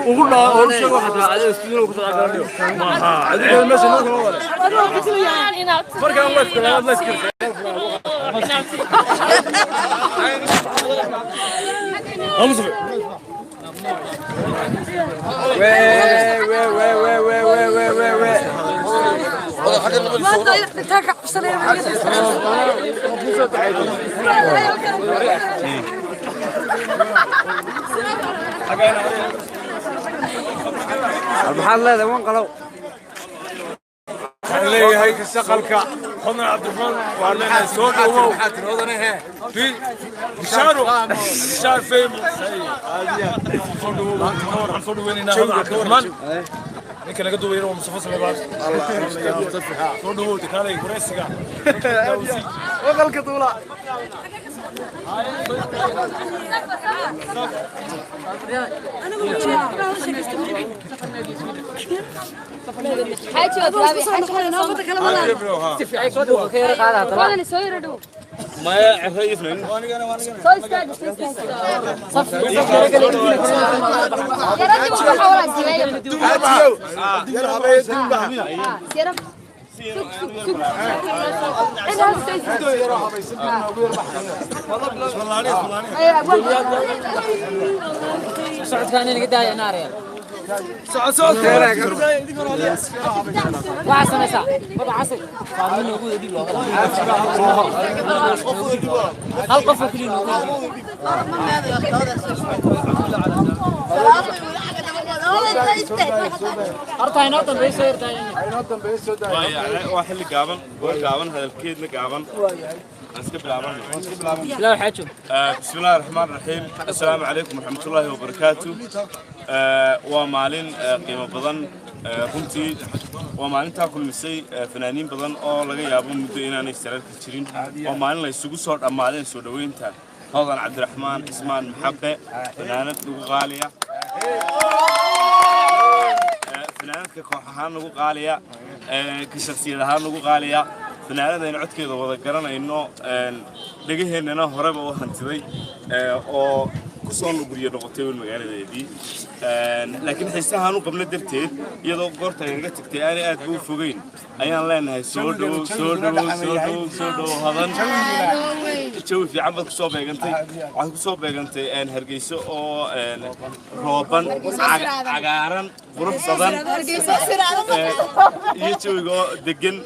وقلنا أول شيء واحد على السجن وكذا قالوا ما هذا المشي ما هو فرق عن وقت لا نذكر أمزح ما ضايق تتاكع بصرير المحل هذا وين قالوا اللي هيك السقلك خضنا عبد الرحمن وعلينا سوق هذا في شار في صدق وين ناخذ عبد الرحمن ninka laga duubay inuu Mustafa Salaad Allah soo dhawo tikaalay kureysiga waqalka duula حاجه انا سوير ادو ما يعرف من سوي استاذ صف يا رجل بحاول اسوي سيرم صعد كان اللي قدايا نار يا صعد وعسى مساء بابا عسى فاضل موجود دي القف كلين أرتاي نوتن بيسير تاني واحد اللي قابن هذا الكيد اللي قابن لا حاجة بسم الله الرحمن الرحيم السلام عليكم ورحمة الله وبركاته ومالين قيمة بدن runtii waa maalinta kulmisay fanaaniin badan oo laga yaabo muddo inaanay sararka jirin oo maalin la isugu soo dhamaadeen soo dhaweynta Hodan Cabdiraxmaan Ismaan Maxabe fanaanad ugu qaaliya fanaanadka koox ahaan ugu qaaliya ka shakhsiyad ahaan ugu qaaliya fanaanada in codkeeda wada garanayno dhagaheennana horeba u hantiday oo kusoo luguriyo noqotay magaaladeedii laakiin xiisahan u qabna darteed iyadoo goorta ay naga tagtay aanay aad u fogeyn ayaan leenahay soo dhaw Hodan jawi fiican baad kusoo beegantay waxaad kusoo beegantay Hargeysa oo rooban cagaaran qurux badan iyo jawiga degan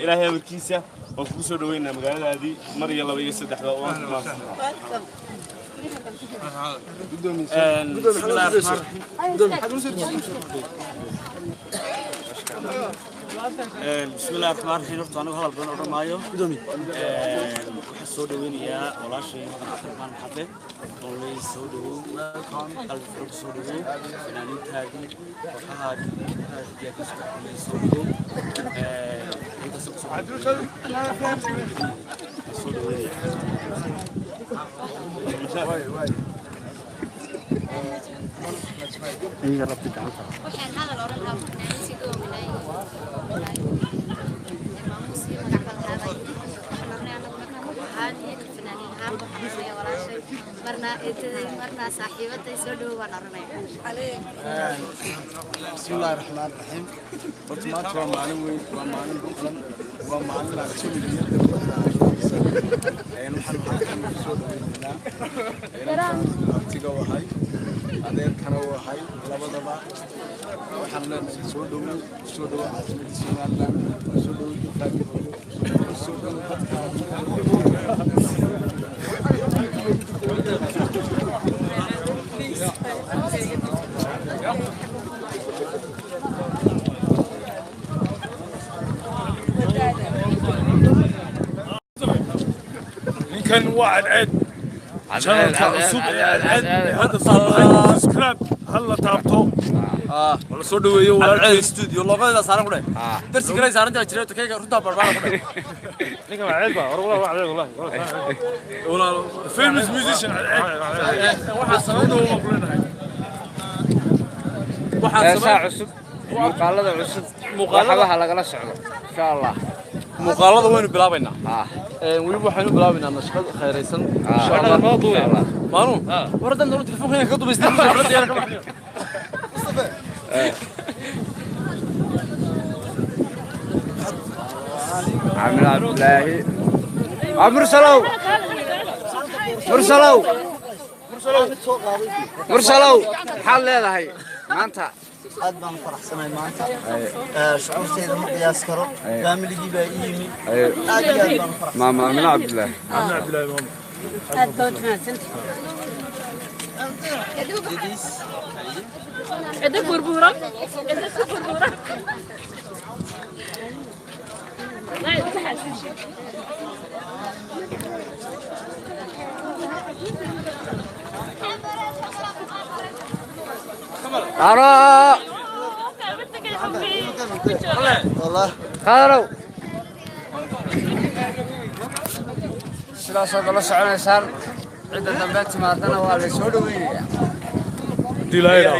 ilaahay amarkiisa oo ku soo dhaweynaa magaaladaadii mar iyo laba iyo saddex oo بسم الله الرحمن الرحيم أنا هلا بدنا نروح معايا سود وينيا ولا شيء ما نحبه والله سود كان ألف سود فنانين تاجي وحاجة يا كسر سود سود وينيا إيه ربي تعال وحين هذا الأورد هذا نانسي دوم إلى الماموسي مقعد هذا إحنا هذه الفنانين هذا حنا ولا شيء مرنا صاحبة يسولوا ونرنا بسم الله الرحمن الرحيم برتمات ومعلم بكرة ومعلم رسول الله يعني محل تجوا هاي أدير كانوا هاي لبضبا وحنا سودو عزمة سمالا سودو سودو كان واحد عيد شانل كعصب عيد هذا صار سكراب هلا تابتو ولا صدوي ولا استوديو لوغada saaran ku dhahay darsi kale saaran jira kayga runta barbaan ku dhahay ninka عيد بقى والله والله فيلم ميوزيشن واحد سنه waxaan sameeyay cusub muuqaalada cusub muuqaalada lagala socdo insha Allah muuqaalada waynu bilaabaynaa waliba waxaynu bilaabaynaa nashqad khayraysan insha Allah maanu waradan dawladda telefoonka ka dubaystay xafladda yar ka baxniyo عامل عبد الله عمر سلو مرسلو حال leedahay maanta aad baan faraxsanahay maanta shucuurteeda ma qiyaas karo faamiligii baa ii yimi aad baan faraxsanahay maama min Abdullah aad baan mahadsantahay عندك بربورة لا يتحسن شيء أرى والله خيرو sidaas oo kala soconaysaan cidda dambe timaadana waa la soo dhaweynaya dilayna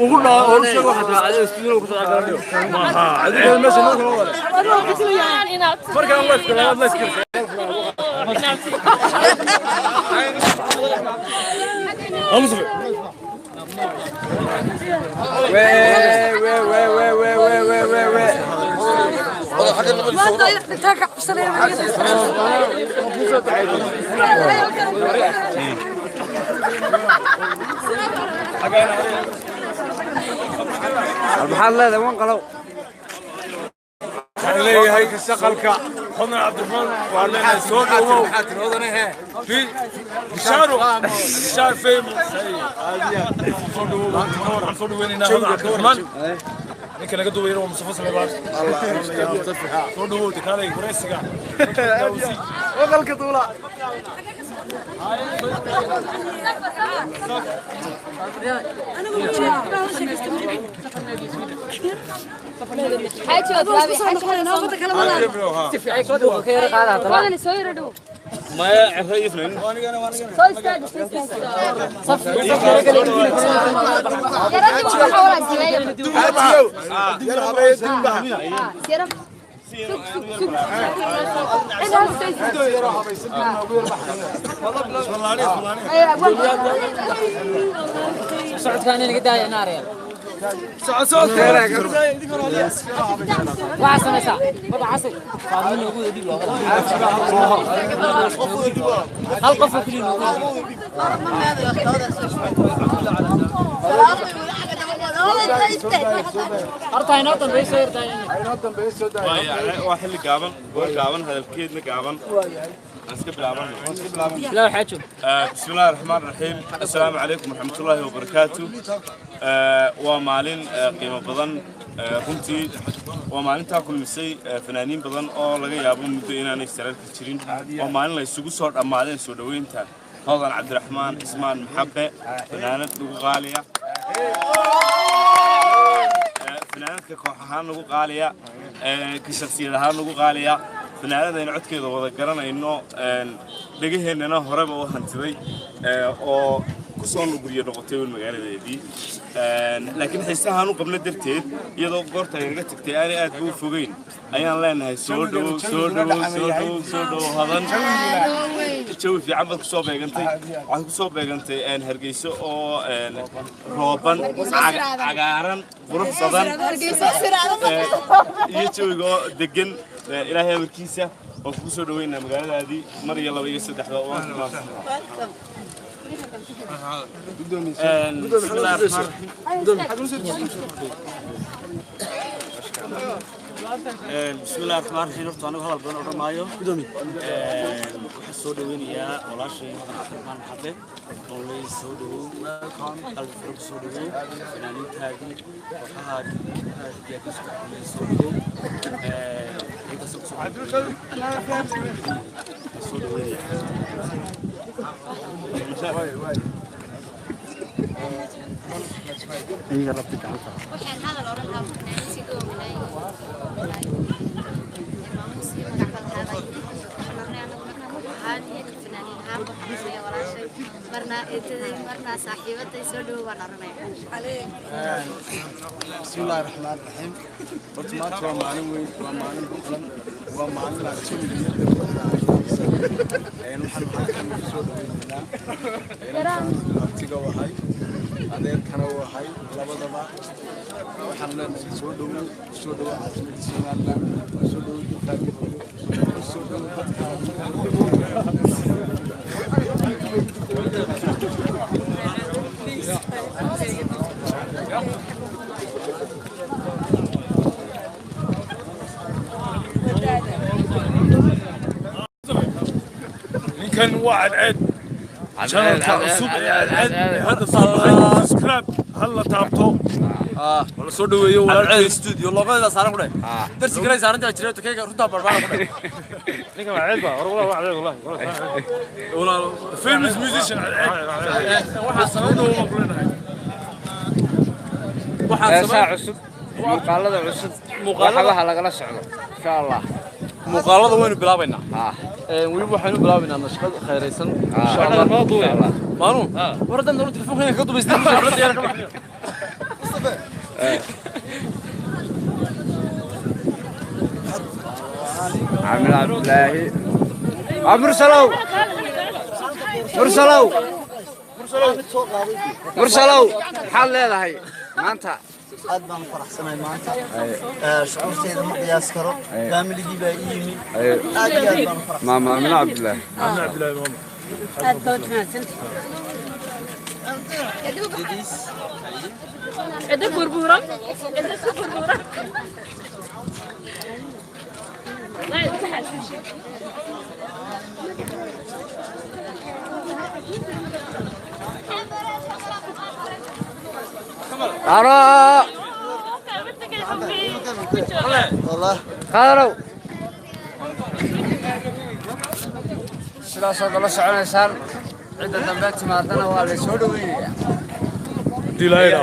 وقلنا أول شيء واحد على استوديو وكنت أقرأ ما عادي المشي ما كنا ولا فرق الله يسكر الله يسكر أمزح المحل هذا وين قالوا عليه هيك الشقلك خذنا عبد الرحمن وعلينا السوق في شارو فيم صدوا وين هنا عبد الرحمن ninka laga duubay inuu Mustafa Salmaan Allah soo dhawow tikaalay kureysiga wadalka duula حاجة أطلابي حاجة سوير دو ما يعرف لين سوي استاذ صف يا رجل بحاول أجيبه سعد كان اللي قداي نار يا سعد وعسى ساعة بابا عسى صار منه وجود دي والله هل قفوا كلين أرتاي نوتن بيسير تاني واحد قابن قابن هذا الكيد قابن لا حاجة بسم الله الرحمن الرحيم السلام عليكم ورحمة الله وبركاته ومعلن قيمة بدن runtii waa maalinta kulmisay fanaaniin badan oo laga yaabo muddo inaanay sararka jirin waa maalin la isugu soo dhamaadeen soo dhaweynta Hawdan Cabdiraxmaan Ismaan Maxabe fanaanad ugu qaaliya fanaanadka koox ahaan ugu qaaliya ka shakhsiyad ahaan ugu qaaliya fanaanadayna codkeeda wada garanayno dhagaheennana horeba u hantiday oo ku soo guriyo noqotay magaaladeedii laakiin xiisahan u qabna darteed iyadoo goorta ay naga tagtay aan aad u fogeyn ayaan leenahay soo dhaw hadan jawi fiican baad ku soo beegantay waxaad ku soo beegantay Hargeysa oo rooban cagaaran qurux badan iyo jawiga degan ilaahay amarkiisa oo ku soo dhaweynaa magaaladaadii mar iyo laba iyo saddex oo بسم الله الرحمن الرحيم horta anigu hadal badan oran maayo waxaan soo dhaweynayaa walaashay Cabdiraxmaan Maxamed oo lay soo dhawow qalbi furug soo dhawow fanaaniintaadii waxaad diyaarkiisa lay soo dhawow inta soo dhaweynaya waxaan hadal oran lahaa si doominay maamuusi magacada marna eedaday marna saaxiibaday soo dhawow baan oranaya بسم الله الرحمن الرحيم وطمات ومعلم وين ومعلم بقلم ومعلم عشان يعني وحنا حاكم سود ويننا تيجا وهاي هذا كانوا وهاي لبضبا وحنا سود عشان سينانا سود فاكر سود كان واحد عد شغل عصوب هذا صار سكراب هلا تابتو ولا سو دhoweeyo walaal studio logada saaran ku dhahay darsi galay saaran taa jiray kayga runta barbaan ku dhahay ninka waa ceeb walaal famous musician waxa sanado uma kulanahay waxa cusub muuqaalada cusub muuqaalada lagala socdo insha Allah muuqaalada waynu bilaabaynaa weli waxaynu bilaabaynaa nashqad khayraysan insha Allah maanu waradan dawladda telefoonka ka dubaystay عامل عبد الله مرسلو حال هاي ما انت aad baan faraxsanahay maanta shucuurteeda ma qiyaas karo family baa yimi aad iyo aad baan faraxsanahay ماما من عبد الله aad baad mahadsan عندك بربورة عندك بربورة لا يتحل أرى والله قالوا sidaas oo kala soconaysaan cidda dambe timaadana waa la soo dhaweeyaa dilayna